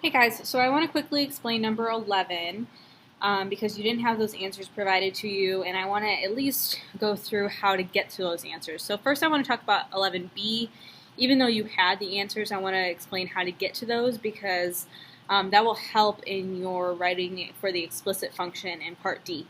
Hey guys, so I want to quickly explain number 11 because you didn't have those answers provided to you, and I want to at least go through how to get to those answers. So first I want to talk about 11b. Even though you had the answers, I want to explain how to get to those because that will help in your writing for the explicit function in part D.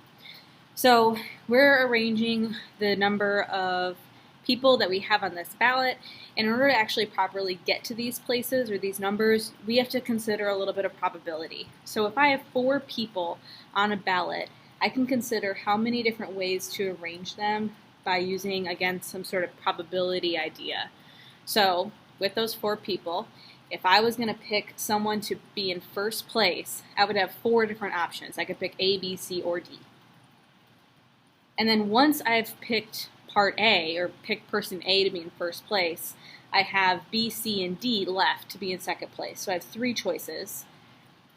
So we're arranging the number of people that we have on this ballot. In order to actually properly get to these places or these numbers, we have to consider a little bit of probability. So if I have 4 people on a ballot, I can consider how many different ways to arrange them by using, again, some sort of probability idea. So with those 4 people, if I was going to pick someone to be in first place, I would have 4 different options. I could pick A, B, C, or D. And then once I've picked part A, or picked person A to be in first place, I have B, C, and D left to be in second place. So I have 3 choices.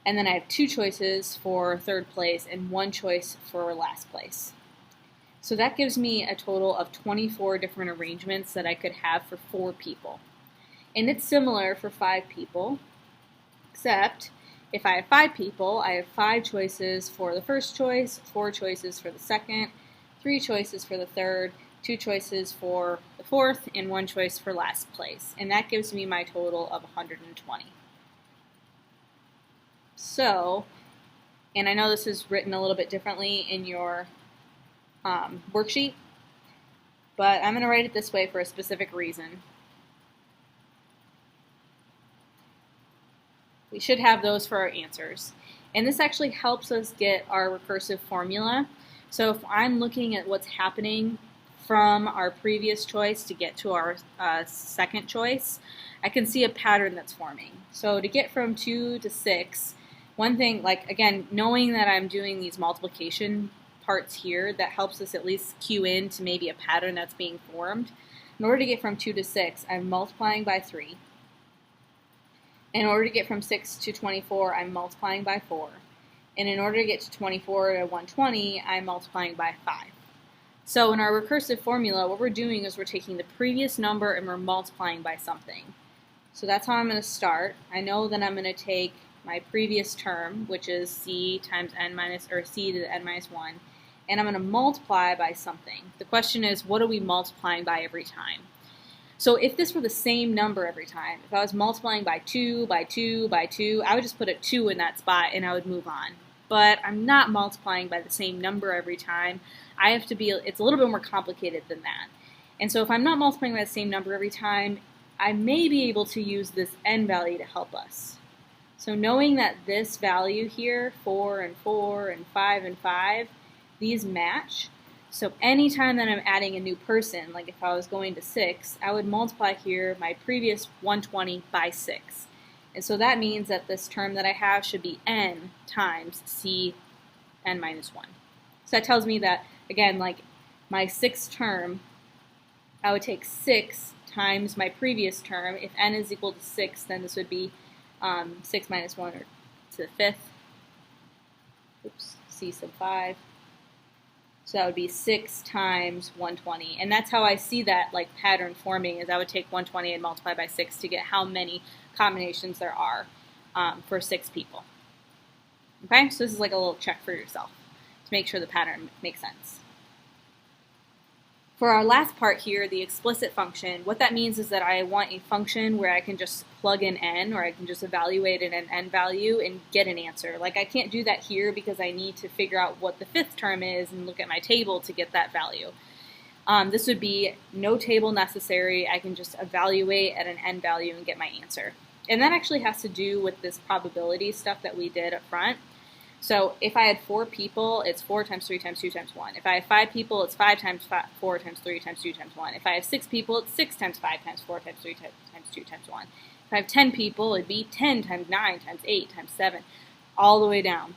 And then I have 2 choices for third place and 1 choice for last place. So that gives me a total of 24 different arrangements that I could have for 4 people. And it's similar for 5 people, except if I have 5 people, I have 5 choices for the first choice, 4 choices for the second, 3 choices for the third, 2 choices for the fourth, and 1 choice for last place. And that gives me my total of 120. So, and I know this is written a little bit differently in your worksheet, but I'm going to write it this way for a specific reason. We should have those for our answers. And this actually helps us get our recursive formula. So if I'm looking at what's happening from our previous choice to get to our second choice, I can see a pattern that's forming. So to get from 2 to 6, one thing, like again, knowing that I'm doing these multiplication parts here, that helps us at least cue in to maybe a pattern that's being formed. In order to get from 2 to 6, I'm multiplying by 3. In order to get from 6 to 24, I'm multiplying by 4. And in order to get to 24 to 120, I'm multiplying by 5. So in our recursive formula, what we're doing is we're taking the previous number and we're multiplying by something. So that's how I'm going to start. I know that I'm going to take my previous term, which is c times n minus, or c to the n minus 1, and I'm going to multiply by something. The question is, what are we multiplying by every time? So if this were the same number every time, if I was multiplying by 2, by 2, by 2, I would just put a 2 in that spot and I would move on. But I'm not multiplying by the same number every time. I have to be, it's a little bit more complicated than that. And so if I'm not multiplying by the same number every time, I may be able to use this n value to help us. So knowing that this value here, 4 and 4 and 5 and 5, these match. So anytime that I'm adding a new person, like if I was going to 6, I would multiply here my previous 120 by 6. And so that means that this term that I have should be n times c n minus 1. So that tells me that, again, like my 6th term, I would take 6 times my previous term. If n is equal to 6, then this would be 6 minus 1, or to the 5th. Oops, c sub 5. So that would be 6 times 120. And that's how I see that like pattern forming, is I would take 120 and multiply by 6 to get how many combinations there are for 6 people. Okay, so this is like a little check for yourself to make sure the pattern makes sense. For our last part here, the explicit function, what that means is that I want a function where I can just plug in n, or I can just evaluate an n value and get an answer. Like I can't do that here because I need to figure out what the 5th term is and look at my table to get that value. This would be no table necessary. I can just evaluate at an n value and get my answer. And that actually has to do with this probability stuff that we did up front. So if I had 4 people, it's 4 times 3 times 2 times 1. If I have 5 people, it's 5 times 4 times 3 times 2 times 1. If I have 6 people, it's 6 times 5 times 4 times 3 times 2 times 1. If I have 10 people, it'd be 10 times 9 times 8 times 7, all the way down.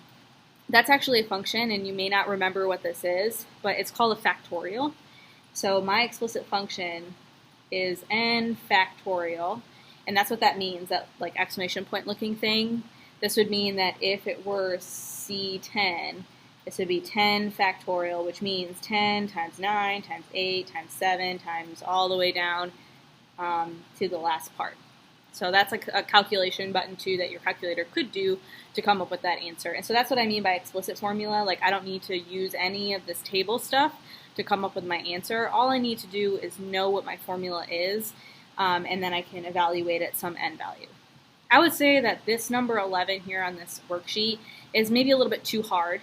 That's actually a function, and you may not remember what this is, but it's called a factorial. So my explicit function is n factorial, and that's what that means, that like exclamation point looking thing. This would mean that if it were C10, this would be 10 factorial, which means 10 times 9 times 8 times 7 times all the way down to the last part. So that's a calculation button too that your calculator could do to come up with that answer. And so that's what I mean by explicit formula. Like I don't need to use any of this table stuff to come up with my answer. All I need to do is know what my formula is, and then I can evaluate at some n value. I would say that this number 11 here on this worksheet is maybe a little bit too hard.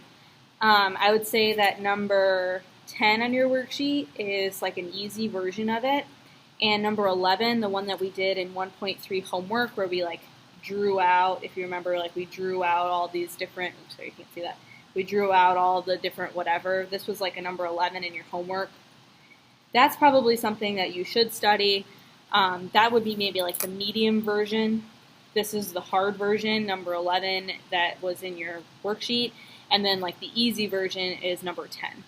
I would say that number 10 on your worksheet is like an easy version of it. And number 11, the one that we did in 1.3 homework, where we like drew out, if you remember, like we drew out all these different, oops, sorry, you can't see that. We drew out all the different whatever. This was like a number 11 in your homework. That's probably something that you should study. That would be maybe like the medium version. This is the hard version, number 11, that was in your worksheet. And then like the easy version is number 10.